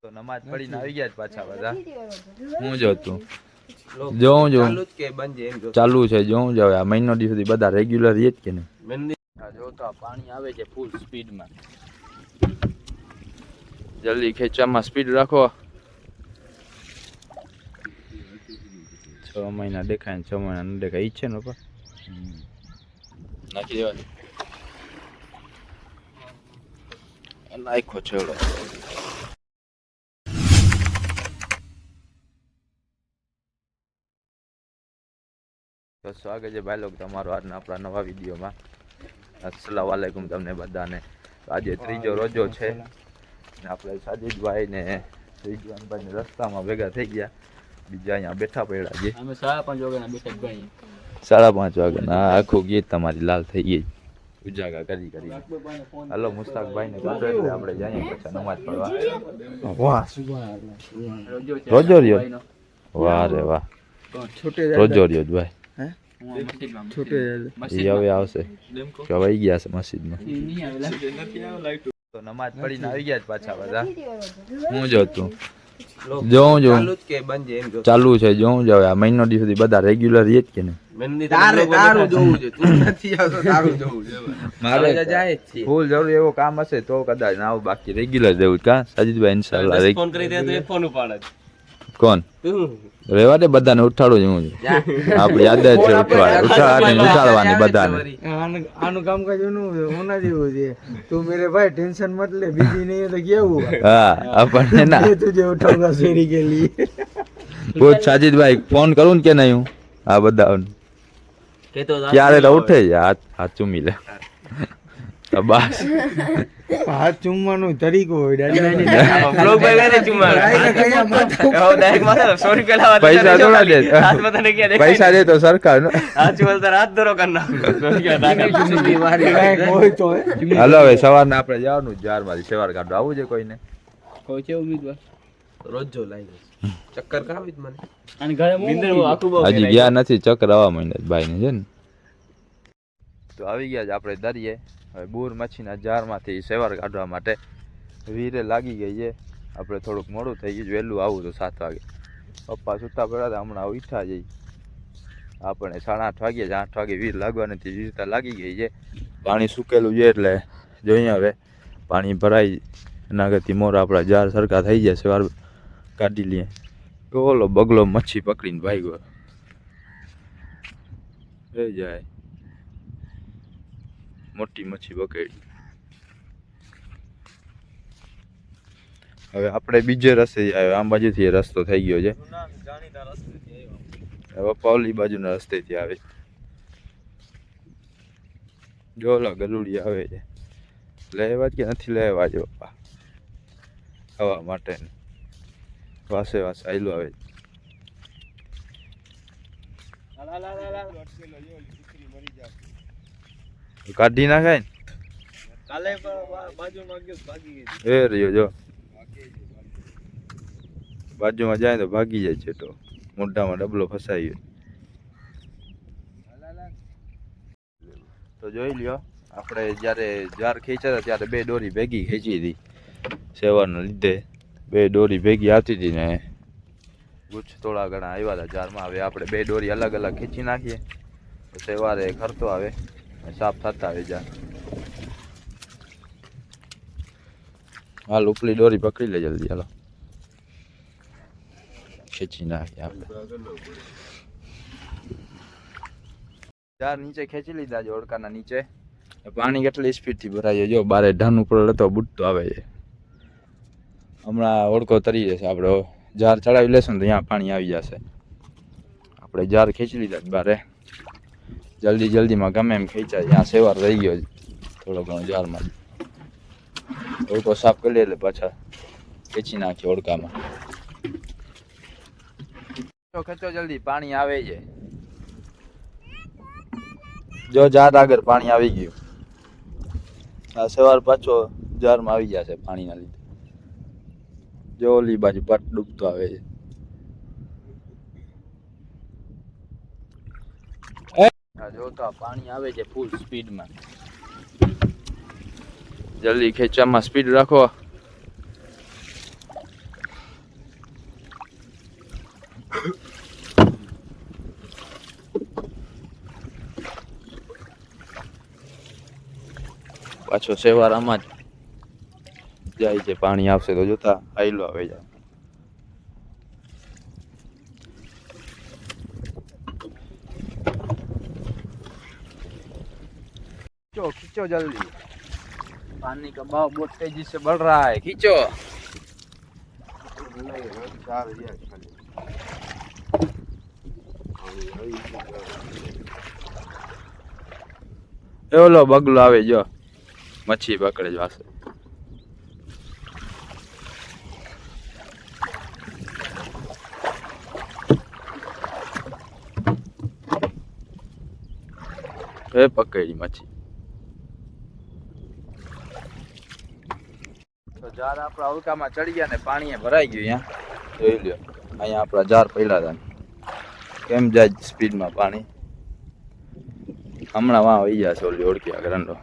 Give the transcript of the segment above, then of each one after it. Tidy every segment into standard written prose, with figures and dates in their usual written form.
તો નમાજ પડીને આવી ગયા પાછા બધા. હું જોતું જોઉં ચાલુ છે જોઉં જ હવે આ મહિનો દી સુધી બધા રેગ્યુલર રહે જ કે નહીં. જો તો પાણી આવે છે ફૂલ સ્પીડમાં. જલ્દી ખેંચવામાં સ્પીડ રાખો. 6 મહિના દેખાય ને 6 મહિના ન દેખાય ઈ છે ને પપ્પા નાખી દેવા નાખો છેડો. તો સ્વાગત છે ભાઈ લોકો તમારો આજના આપણા નવા વિડીયોમાં. અસ્સલામ વાલેકુમ તમને બધાને. આજે ત્રીજો રોજો છે ને આપણે સાજીદભાઈ ને રિજવાનભાઈ ને રસ્તામાં ભેગા થઈ ગયા. બીજા અહીંયા બેઠા પડ્યા છે. અમે 5:30 વાગ્યાના બેઠા ભાઈ. 5:30 વાગ્યાના આખું ગીત તમારી લાલ થઈ ગઈ ઉજાગા કરી કરી. હાલો મુસ્તાકભાઈ ને કાઢો એટલે આપણે જઈએ પછી નમાજ પડવા. વાહ રોજો રહ્યો. વાહ રે વાહ રોજો રહ્યો ભાઈ. હવે આવશે કવાઈ ગયા છે મસ્જિદમાં. તો નમાજ પડીને આવી ગયા પાછા બધા. હું જોતું જોઉં ચાલુ છે જોઉં જ હવે આ મહિનો દી સુધી બધા રેગ્યુલર રહે જ કે નહીં. મારે ફૂલ જરૂર એવો કામ હશે તો કદાચ ના આવું બાકી રેગ્યુલર જેવું કા સાજીદભાઈ ઇન્શાલ્લાહ. કોણ રેવા દે બધાને ઉઠાડું જ હું આપડી આદત છે ઉઠાડવાની બધાને. આનું કામકાજ હોના જેવું છે. તું મેરે ભાઈ ટેન્શન મત લે બીજી નહીં તો કેવું. હા આપણને ના તુજે ઉઠાઉંગા શેરી કે લીએ. પૂછ સાજીદભાઈ ફોન કરું ને કે નહીં હું આ બધા ક્યારે તો ઉઠે જ હાથ ચૂમી લે બસ. હાથ ચૂમવાનો તરીકો હોય. પૈસા થોડા દે પૈસા દે તો સરકાર હાલો હવે સવારના આપણે જવાનું 4 વાગે સવાર કાઢવા આવું છે કોઈને ચક્કર કાવી મને હજી ગયા નથી ચક્કર આવવા માંડ્યા ભાઈ ને છે ને. તો આવી ગયા છે આપણે દરિયે. હવે બૂર મચ્છીના જારમાંથી સેવાર કાઢવા માટે વીરે લાગી ગઈ છે. આપણે થોડુંક મોડું થઈ ગયું વહેલું આવું તો 7 વાગે. પપ્પા સુતા પડ્યા હતા હમણાં ઉઠ્યા જઈ. આપણે 8:30 વાગ્યા છે 8 વાગે વીર લાગવા નથી વીરતા લાગી ગઈ છે. પાણી સુકેલું છે એટલે જોઈએ હવે પાણી ભરાય એના કરતી મોર આપણા જાર સરખા થઈ જાય સેવાર કાઢી લઈએ. ઓલો બગલો મચ્છી પકડીને ભાગ્યો એ જાય મોટી મચ્છી પકડી. હવે આપણે બીજે રસ્તે આવ્યો આમ બાજુથી રસ્તો થઈ ગયો છે. હવે પાવલી બાજુના રસ્તેથી આવે જો ઓલા ગલુડી આવે છે. લેવા જ કે નથી લેવા જ પપ્પા ખાવા માટે વાસે વાસે આયલું આવે છે. કાઢી નાખાય ને એ રહ્યો જો બાજુમાં જાય તો ભાગી જાય છે. તો મોઢામાં ડબલો ફસાઈ ગયો. તો જોઈ લ્યો આપણે જ્યારે જાર ખેંચ્યા હતા ત્યારે 2 દોરી ભેગી ખેંચી હતી સેવાના લીધે. 2 દોરી ભેગી આવતી હતી ને ગુચ્છ થોડા ઘણા આવ્યા હતા જારમાં. હવે આપણે 2 દોરી અલગ અલગ ખેંચી નાખીએ તો સેવારે ખરતો આવે સાફ થતા આવે જાર. હાલ ઉપલી દોરી પકડી લે જલ્દી હાલો ખેંચી નાખીએ આપણે. જાર નીચે ખેંચી લીધા છે ઓળકાના નીચે. પાણી કેટલી સ્પીડથી ભરાય જો બારે ઢાન ઉપર લતો બુટતો આવે છે. હમણાં ઓળકો તરી જશે આપણે જાર ચડાવી લેશું ને તો અહીંયા પાણી આવી જશે. આપણે જાર ખેંચી લીધા બારે જલ્દી જલ્દીમાં ગમે એમ ખેંચાય. ત્યાં સેવાર રહી ગયો થોડો ઘણો જારમાં ઓળકો સાફ કરી લે એટલે પાછા ખેંચી નાખીએ ઓળકામાં. ખેંચો જલ્દી પાણી આવે છે. જો જાર આગળ પાણી આવી ગયું. આ સવાર પાછો જારમાં આવી જશે પાણીના લીધે. જો ઓલી બાજુ પટ ડૂબતો આવે છે. જો તો પાણી આવે છે ફૂલ સ્પીડમાં. જલ્દી ખેંચવામાં સ્પીડ રાખો. પાછો સેવારામાં જ જાય છે. પાણી આવશે તો જોતા આઈલો આવે જાય. खींचो खींचो जल्दी, पानी का बहाव बहुत तेजी से बढ़ रहा है. खींचो. ઓલો બગલો આવે જો મચ્છી પકડે જ વાસે. એ પકડી મચ્છી. તો જાર આપણા હલકામાં ચડી ગયા ને પાણીએ ભરાઈ ગયું. અહીંયા જોઈ લ્યો, અહીંયા આપણા જાર પડ્યા હતા. કેમ જાય સ્પીડમાં પાણી. હમણાં વાં વહી જશે ઓલી ઓળખી આગળ રંડો.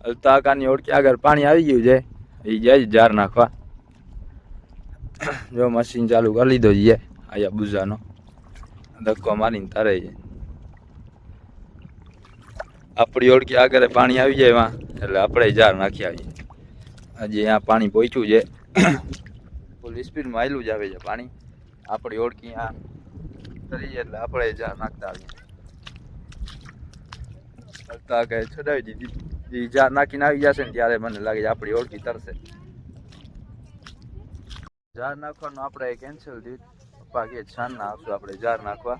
અલતાકાની ઓળખી આગળ પાણી આવી ગયું છે. એ જાય જાર નાખવા. જો મશીન ચાલુ કરી લીધો છે આયા બુઝાનો. ધક્કો મારીને તારે છે. આપણી ઓળખી આગળ પાણી આવી જાય એમાં એટલે આપણે જાર નાખી આવીએ. હજી અહીંયા પાણી પહોંચ્યું છે. ફૂલ સ્પીડમાં આવેલું જ આવે છે પાણી. આપણી ઓળખી આ તરી એટલે આપણે જાર નાખતા આવીએ. કે છોડાવી દીધી. જાર નાખીને આવી જશે ને ત્યારે મને લાગે છે આપણી ઓળખી તરશે. જાર નાખવાનું આપણે કેન્સલ થયું. પપ્પા કે છાનના આવશું આપણે જાર નાખવા.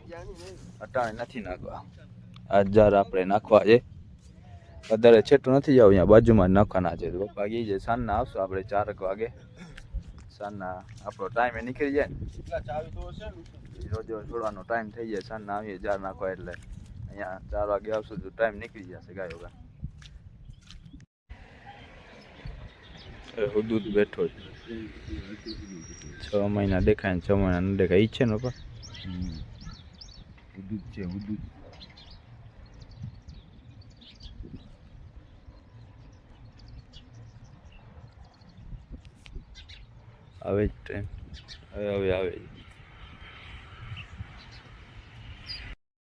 અટાણે નથી નાખવા. આ જાર આપણે નાખવા છે. વધારે છેટું નથી જાવ, અહીંયા બાજુમાં જ નાખવાના છે. તો પપ્પા કહે છે સાંજના આવશું આપણે 4 વાગે. સાંજના આપણો ટાઈમ એ નીકળી જાય ને રોજ છોડવાનો ટાઈમ થઈ જાય. સાંજના આવીએ જાર નાખવા એટલે અહીંયા 4 વાગે આવશું તો ટાઈમ નીકળી જશે ગાયો ગા. હુદૂદ બેઠો છે. 6 મહિના દેખાય ને 6 મહિના ન દેખાય. ઈ છે ને પપ્પા હુદૂદ છે. હુદૂદ આવે ટ્રેન. હવે આવે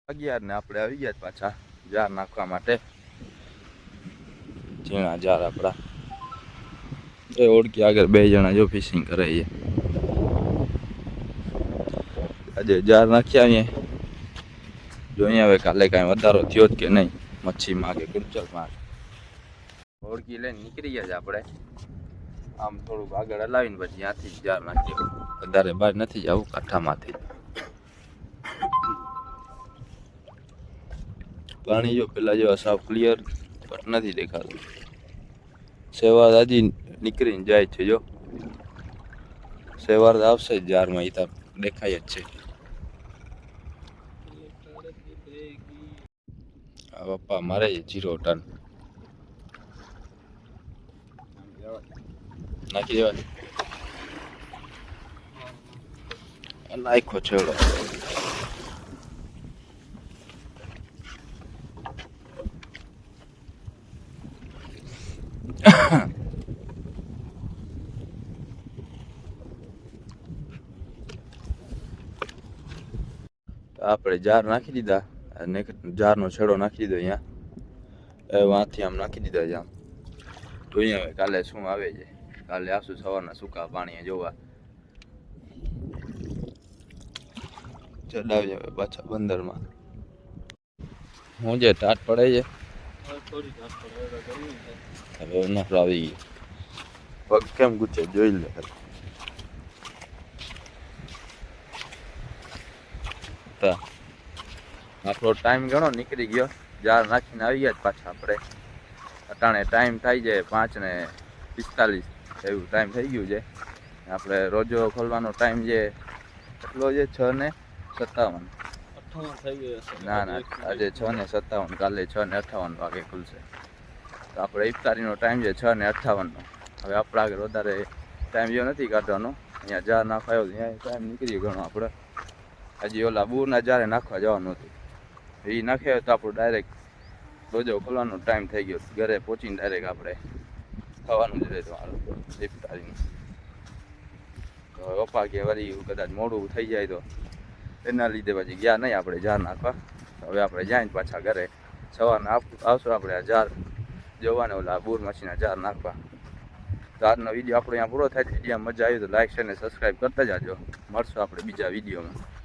11 ને આપણે આવી ગયા પાછા જાર નાખવા માટે. ઝીણા જાર આપણા એ ઓળખી આગળ 2 જણા જો ફિશિંગ કરે છે. આજે જાર નાખી આવીએ. જોઈએ હવે કાલે કાંઈ વધારો થયો જ કે નહીં મચ્છીમાં કે ગુરચલમાં. ઓળખી લઈને નીકળી ગયા છે આપણે. આમ થોડુંક આગળ હલાવીને પછી ત્યાંથી જ જાર નાખીએ. વધારે બહાર નથી જવું કાંઠામાંથી. પાણી જો પેલા જેવા સાવ ક્લિયર બટ નથી દેખાતું. સેવાર હજી નીકળીને જાય છે. જો સેવાર આવશે જ જારમાં. એ તો દેખાય જ છે. આ પપ્પા મારે 0 ટન નાખી દેવાની. નાખો છેડો. આપણે જાર નાખી દીધા અને જારનો છેડો નાખી દીધો. અહીંયા વાંથી આમ નાખી દીધા છે. આમ તો અહીંયા હવે કાલે શું આવે છે. કાલે આવશું સવારના સૂકા પાણી જોવા. ચડાવી હવે પાછા બંદરમાં. હું જે ટાટ પડે છે હવે ન આવી ગઈ. પગ કેમ ગુચે જોઈ લે. આપણો ટાઈમ ઘણો નીકળી ગયો. જાર નાખીને આવી ગયા પાછા આપણે. અટાણે ટાઈમ થઈ જાય 5:45 એવું ટાઈમ થઈ ગયું છે. આપણે રોજો ખોલવાનો ટાઈમ છે એટલો છે 6:57. ના ના આજે 6:57. કાલે 6:58 વાગે ખુલશે. તો આપણે ઇફતારીનો ટાઈમ છે 6:58 નો. હવે આપણા આગળ વધારે ટાઈમ જેવો નથી કાઢવાનો. અહીંયા જાર નાખવા આવ્યો ત્યાં ટાઈમ નીકળી ગયો ઘણો. આપણે હજી ઓલા બૂરના જારે નાખવા જવાનું હતું. એ નાખ્યા તો આપણું ડાયરેક્ટ રોજો ખોલવાનો ટાઈમ થઈ ગયો. ઘરે પહોંચીને ડાયરેક્ટ આપણે ખાવાનું જ રહે તમારું ઇફતારીનું. પપ્પા કે વળી કદાચ મોડું થઈ જાય તો એના લીધે પછી ગયા નહીં આપણે જાર નાખવા. હવે આપણે જાય પાછા ઘરે સવારના આવશું આપણે આ જાર જોવાને ઓલા બોર મશીનના જાર નાખવા. તો આજનો વિડીયો આપણો અહીંયા પૂરો થાય. વિડીયો મજા આવી તો લાઈક શેર અને સબસ્ક્રાઈબ કરતા જાજો. મળશું આપણે બીજા વિડીયોમાં.